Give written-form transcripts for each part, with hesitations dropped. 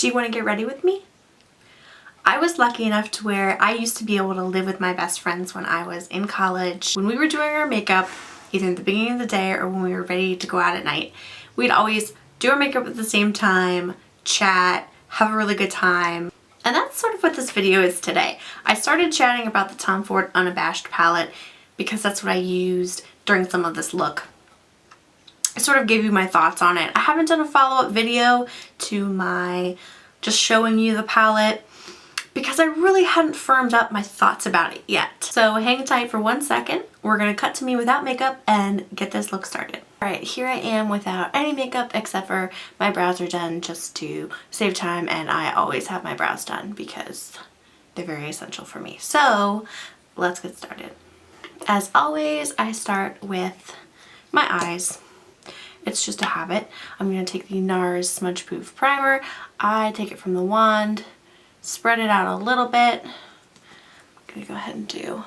Do you want to get ready with me? I was lucky enough to where I used to be able to live with my best friends when I was in college. When we were doing our makeup, either in the beginning of the day or when we were ready to go out at night, we'd always do our makeup at the same time, chat, have a really good time. And that's sort of what this video is today. I started chatting about the Tom Ford Unabashed palette because that's what I used during some of this look. I sort of gave you my thoughts on it. I haven't done a follow-up video to my just showing you the palette because I really hadn't firmed up my thoughts about it yet. So hang tight for 1 second. We're gonna cut to me without makeup and get this look started. Alright, here I am without any makeup except for my brows are done just to save time, and I always have my brows done because they're very essential for me. So let's get started. As always, I start with my eyes. It's just a habit. I'm going to take the Nars Smudge Proof Primer. I take it from the wand, spread it out a little bit. I'm going to go ahead and do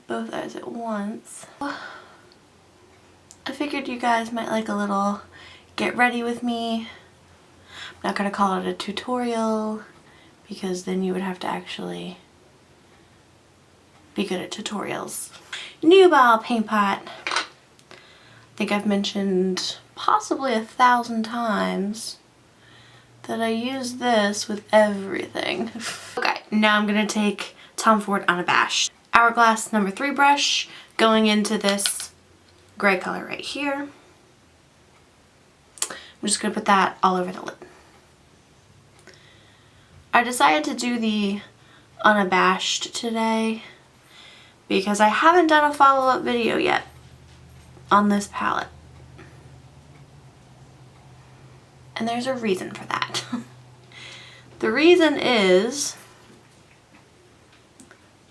both eyes at once. I figured you guys might like a little get ready with me. I'm not going to call it a tutorial because then you would have to actually be good at tutorials. Nubile Paint Pot. I think I've mentioned possibly 1,000 times that I use this with everything. Okay, now I'm going to take Tom Ford Unabashed Hourglass number 3 brush, going into this gray color right here. I'm just going to put that all over the lid. I decided to do the Unabashed today because I haven't done a follow-up video yet on this palette. And there's a reason for that. The reason is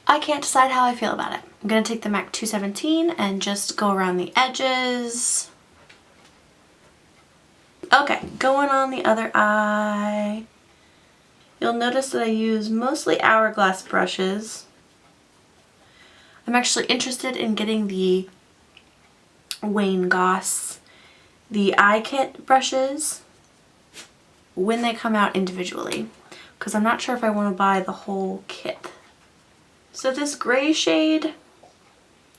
I can't decide how I feel about it. I'm going to take the MAC 217 and just go around the edges. Okay, going on the other eye. You'll notice that I use mostly Hourglass brushes. I'm actually interested in getting the Goss, the eye kit brushes when they come out individually, because I'm not sure if I want to buy the whole kit. So this gray shade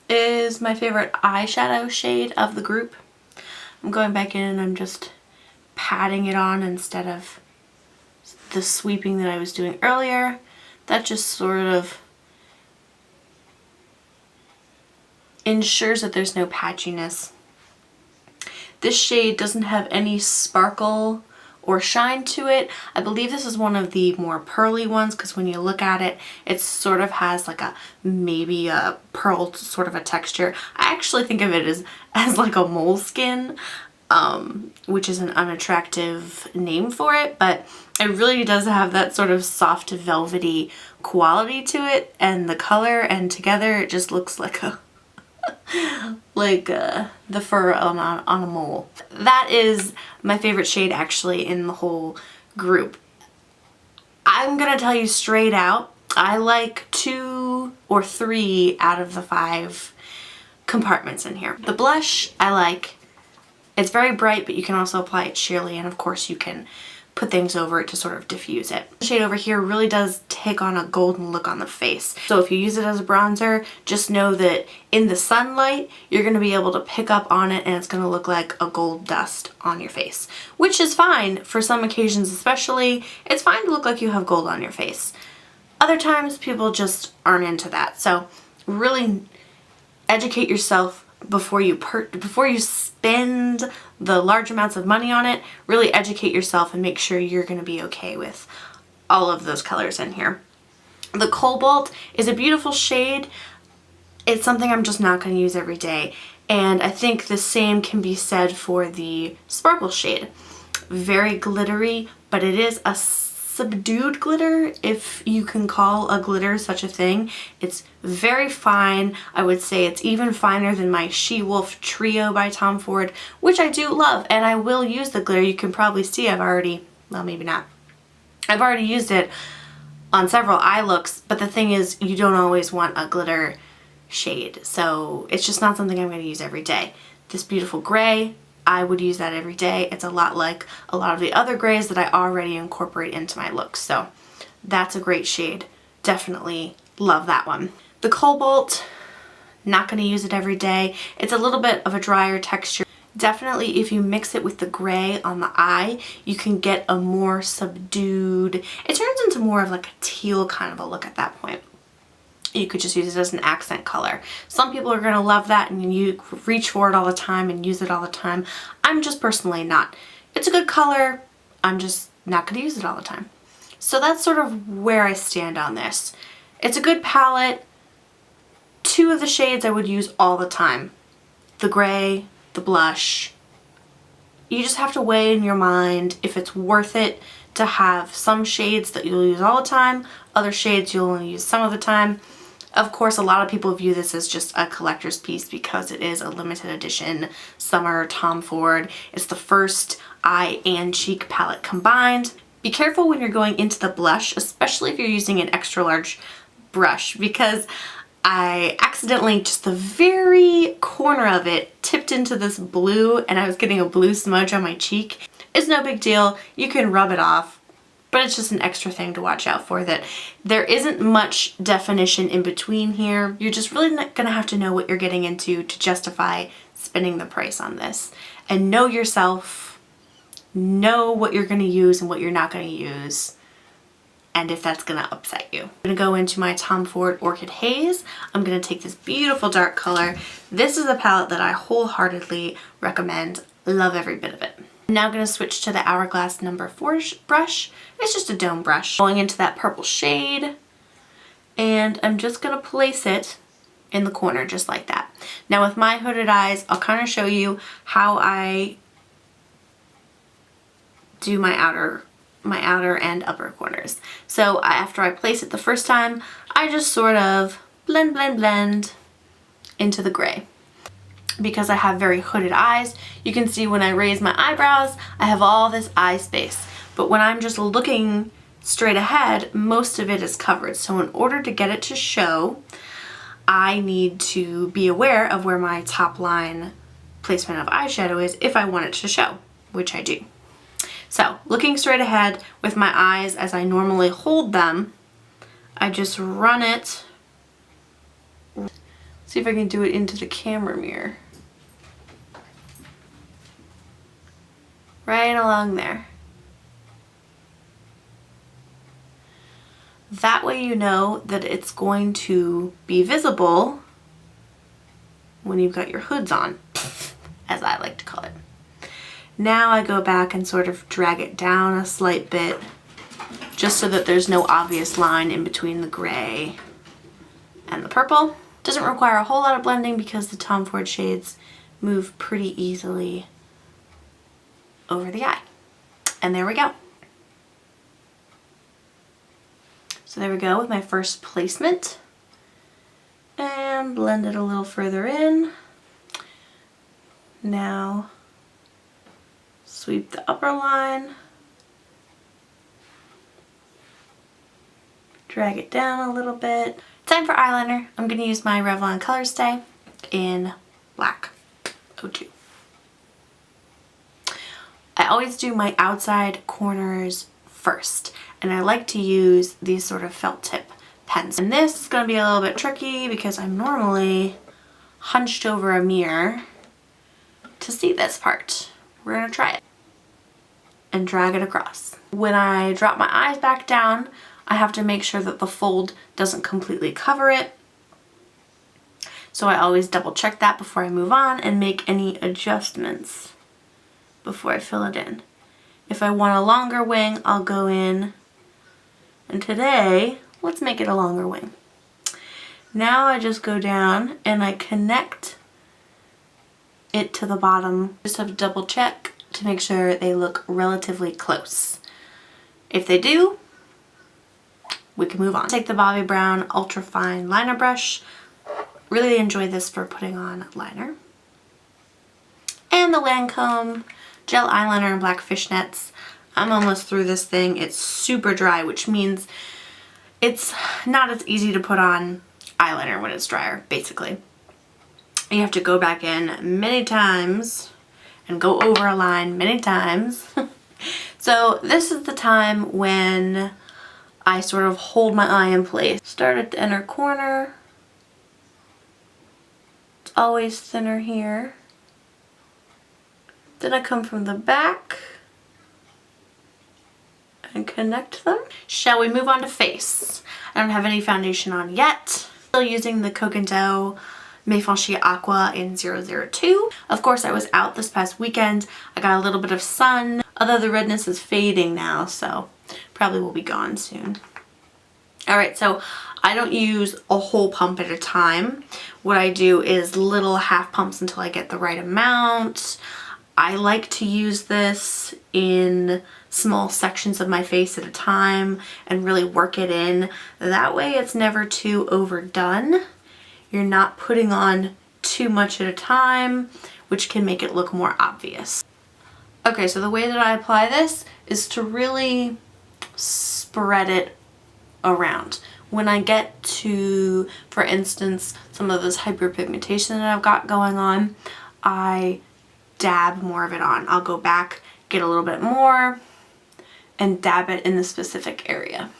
is my favorite eyeshadow shade of the group. I'm going back in and I'm just patting it on instead of the sweeping that I was doing earlier. That just sort of ensures that there's no patchiness. This shade doesn't have any sparkle or shine to it. I believe this is one of the more pearly ones because when you look at it, it sort of has like maybe a pearl sort of a texture. I actually think of it as like a moleskin, which is an unattractive name for it, but it really does have that sort of soft velvety quality to it, and the color and together it just looks like a the fur on a mole. That is my favorite shade actually in the whole group. I'm gonna tell you straight out, I like 2 or 3 out of the 5 compartments in here. The blush I like. It's very bright, but you can also apply it sheerly, and of course you can put things over it to sort of diffuse it. The shade over here really does take on a golden look on the face. So if you use it as a bronzer, just know that in the sunlight, you're going to be able to pick up on it and it's going to look like a gold dust on your face, which is fine for some occasions especially. It's fine to look like you have gold on your face. Other times, people just aren't into that. So really educate yourself before you spend the large amounts of money on it. Really educate yourself and make sure you're going to be okay with all of those colors in here. The Cobalt is a beautiful shade. It's something I'm just not going to use every day, and I think the same can be said for the Sparkle shade. Very glittery, but it is a subdued glitter, if you can call a glitter such a thing. It's very fine. I would say it's even finer than my She-Wolf Trio by Tom Ford, which I do love, and I will use the glitter. You can probably see I've already, well, maybe not. I've already used it on several eye looks, but the thing is, you don't always want a glitter shade, so it's just not something I'm going to use every day. This beautiful gray, I would use that every day. It's a lot like a lot of the other grays that I already incorporate into my looks. So that's a great shade. Definitely love that one. The Cobalt, not going to use it every day. It's a little bit of a drier texture. Definitely if you mix it with the gray on the eye, you can get a more subdued, it turns into more of like a teal kind of a look at that point. You could just use it as an accent color. Some people are going to love that and you reach for it all the time and use it all the time. I'm just personally not. It's a good color. I'm just not going to use it all the time. So that's sort of where I stand on this. It's a good palette. Two of the shades I would use all the time. The gray, the blush. You just have to weigh in your mind if it's worth it to have some shades that you'll use all the time, other shades you'll only use some of the time. Of course, a lot of people view this as just a collector's piece because it is a limited edition summer Tom Ford. It's the first Eye and Cheek palette combined. Be careful when you're going into the blush, especially if you're using an extra large brush, because I accidentally, just the very corner of it, tipped into this blue and I was getting a blue smudge on my cheek. It's no big deal. You can rub it off, but it's just an extra thing to watch out for, that there isn't much definition in between here. You're just really not gonna have to know what you're getting into to justify spending the price on this. And know yourself, know what you're gonna use and what you're not gonna use, and if that's gonna upset you. I'm gonna go into my Tom Ford Orchid Haze. I'm gonna take this beautiful dark color. This is a palette that I wholeheartedly recommend. Love every bit of it. I'm now gonna switch to the Hourglass number 4 brush. It's just a dome brush. Going into that purple shade, and I'm just gonna place it in the corner just like that. Now with my hooded eyes, I'll kind of show you how I do my outer and upper corners. So after I place it the first time, I just sort of blend into the gray. Because I have very hooded eyes, you can see when I raise my eyebrows, I have all this eye space. But when I'm just looking straight ahead, most of it is covered. So in order to get it to show, I need to be aware of where my top line placement of eyeshadow is if I want it to show, which I do. So looking straight ahead with my eyes as I normally hold them, I just run it. See if I can do it into the camera mirror. Right along there. That way you know that it's going to be visible when you've got your hoods on, as I like to call it. Now I go back and sort of drag it down a slight bit, just so that there's no obvious line in between the gray and the purple. Doesn't require a whole lot of blending because the Tom Ford shades move pretty easily over the eye. And there we go. So there we go with my first placement. And blend it a little further in. Now sweep the upper line. Drag it down a little bit. Time for eyeliner. I'm going to use my Revlon Colorstay in black 02. I always do my outside corners first, and I like to use these sort of felt tip pens. And this is going to be a little bit tricky because I'm normally hunched over a mirror to see this part. We're going to try it and drag it across. When I drop my eyes back down, I have to make sure that the fold doesn't completely cover it. So I always double check that before I move on and make any adjustments before I fill it in. If I want a longer wing, I'll go in, and today, let's make it a longer wing. Now I just go down and I connect it to the bottom. Just have to double check to make sure they look relatively close. If they do, we can move on. Take the Bobbi Brown Ultra Fine Liner Brush. Really enjoy this for putting on liner. And the Lancome Gel Eyeliner in Black Fishnets. I'm almost through this thing. It's super dry, which means it's not as easy to put on eyeliner when it's drier, basically. You have to go back in many times and go over a line many times. So this is the time when I sort of hold my eye in place. Start at the inner corner. It's always thinner here. Then I come from the back and connect them. Shall we move on to face? I don't have any foundation on yet. Still using the Coconut Maifanshi Aqua in 002. Of course, I was out this past weekend. I got a little bit of sun, although the redness is fading now, so probably will be gone soon. Alright, so I don't use a whole pump at a time. What I do is little half pumps until I get the right amount. I like to use this in small sections of my face at a time and really work it in. That way it's never too overdone. You're not putting on too much at a time, which can make it look more obvious. Okay, so the way that I apply this is to really spread it around. When I get to, for instance, some of this hyperpigmentation that I've got going on, I dab more of it on. I'll go back, get a little bit more, and dab it in the specific area.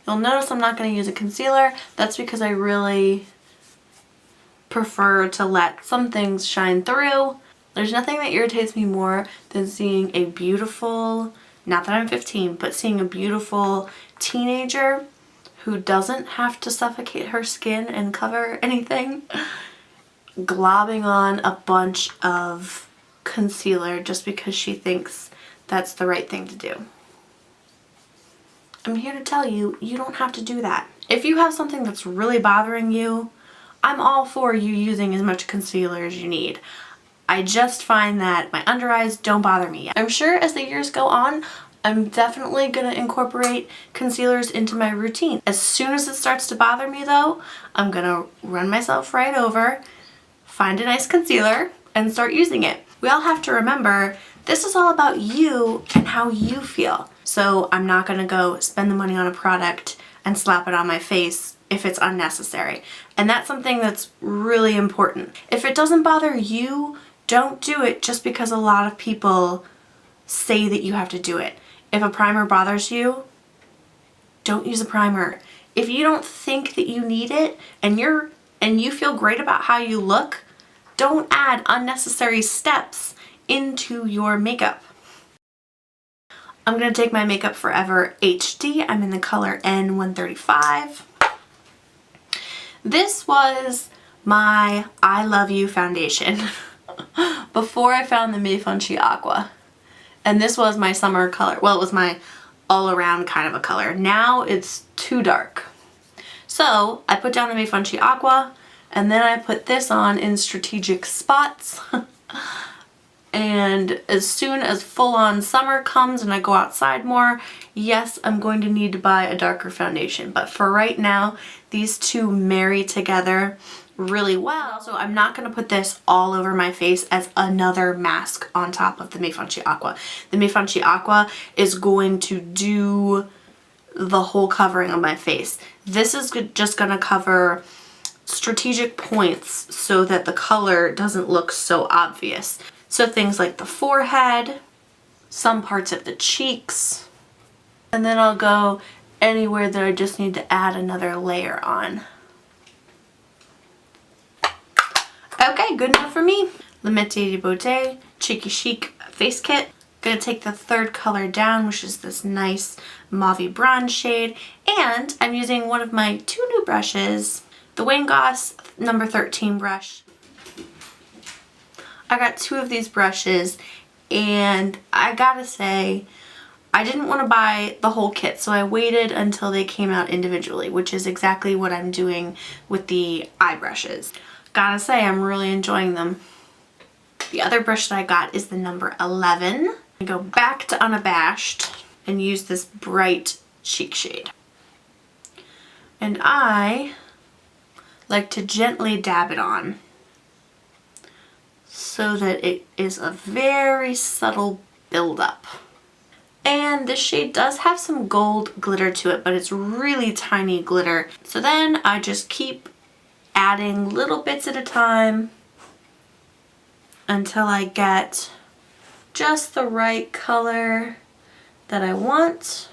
You'll notice I'm not going to use a concealer. That's because I really prefer to let some things shine through. There's nothing that irritates me more than seeing a beautiful, not that I'm 15, but seeing a beautiful teenager who doesn't have to suffocate her skin and cover anything, globbing on a bunch of concealer just because she thinks that's the right thing to do. I'm here to tell you, you don't have to do that. If you have something that's really bothering you, I'm all for you using as much concealer as you need. I just find that my under eyes don't bother me. I'm sure as the years go on, I'm definitely going to incorporate concealers into my routine. As soon as it starts to bother me though, I'm going to run myself right over, find a nice concealer, and start using it. We all have to remember, this is all about you and how you feel. So I'm not going to go spend the money on a product and slap it on my face if it's unnecessary. And that's something that's really important. If it doesn't bother you, don't do it just because a lot of people say that you have to do it. If a primer bothers you, don't use a primer. If you don't think that you need it and you feel great about how you look, don't add unnecessary steps into your makeup. I'm going to take my Makeup Forever HD. I'm in the color N135. This was my I Love You foundation before I found the Maifanshi Aqua. And this was my summer color. Well, it was my all-around kind of a color. Now it's too dark. So I put down the Maifanshi Aqua, and then I put this on in strategic spots. And as soon as full-on summer comes and I go outside more, yes, I'm going to need to buy a darker foundation. But for right now, these two marry together really well. So I'm not going to put this all over my face as another mask on top of the Maifanshi Aqua. The Maifanshi Aqua is going to do the whole covering of my face. This is just going to cover strategic points so that the color doesn't look so obvious. So things like the forehead, some parts of the cheeks, and then I'll go anywhere that I just need to add another layer on. Okay, good enough for me. LMdB Beauté Chic face kit. Gonna take the third color down, which is this nice mauve bronze shade, and I'm using one of my two new brushes, the Goss number 13 brush. I got two of these brushes, and I gotta say, I didn't want to buy the whole kit, so I waited until they came out individually, which is exactly what I'm doing with the eye brushes. Gotta say, I'm really enjoying them. The other brush that I got is the number 11. I go back to Unabashed and use this bright Chic shade. And I like to gently dab it on so that it is a very subtle buildup. And this shade does have some gold glitter to it, but it's really tiny glitter. So then I just keep adding little bits at a time until I get just the right color that I want.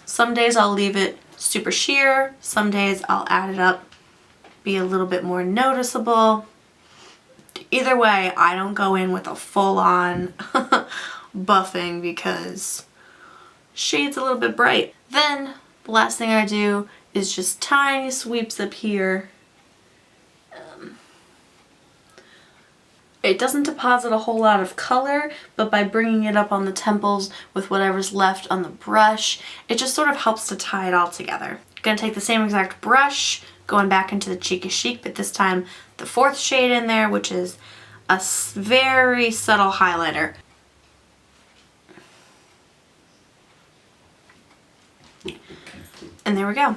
Some days I'll leave it super sheer, some days I'll add it up, be a little bit more noticeable. Either way, I don't go in with a full-on buffing because shade's a little bit bright. Then the last thing I do is just tiny sweeps up here. It doesn't deposit a whole lot of color, but by bringing it up on the temples with whatever's left on the brush, it just sort of helps to tie it all together. I'm gonna take the same exact brush, going back into the Chic, but this time the 4th shade in there, which is a very subtle highlighter. And there we go.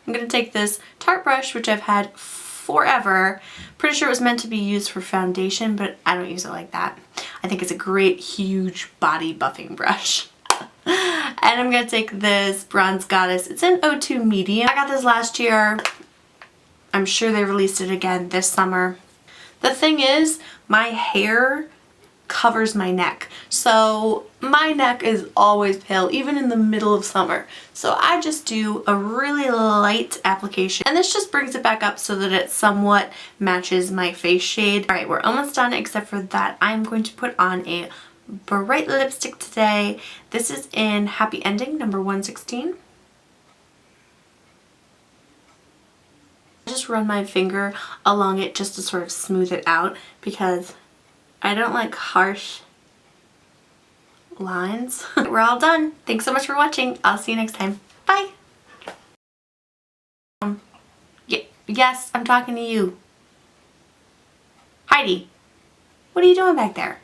I'm gonna take this Tarte brush, which I've had forever. Pretty sure it was meant to be used for foundation, but I don't use it like that. I think it's a great, huge body buffing brush. And I'm gonna take this Bronze Goddess. It's in 02 medium. I got this last year. I'm sure they released it again this summer. The thing is, my hair covers my neck. So my neck is always pale, even in the middle of summer. So I just do a really light application. And this just brings it back up so that it somewhat matches my face shade. All right, we're almost done, except for that I'm going to put on a bright lipstick today. This is in Happy Ending, number 116. I just run my finger along it just to sort of smooth it out because I don't like harsh lines. We're all done. Thanks so much for watching. I'll see you next time. Bye. Yes, I'm talking to you. Heidi, what are you doing back there?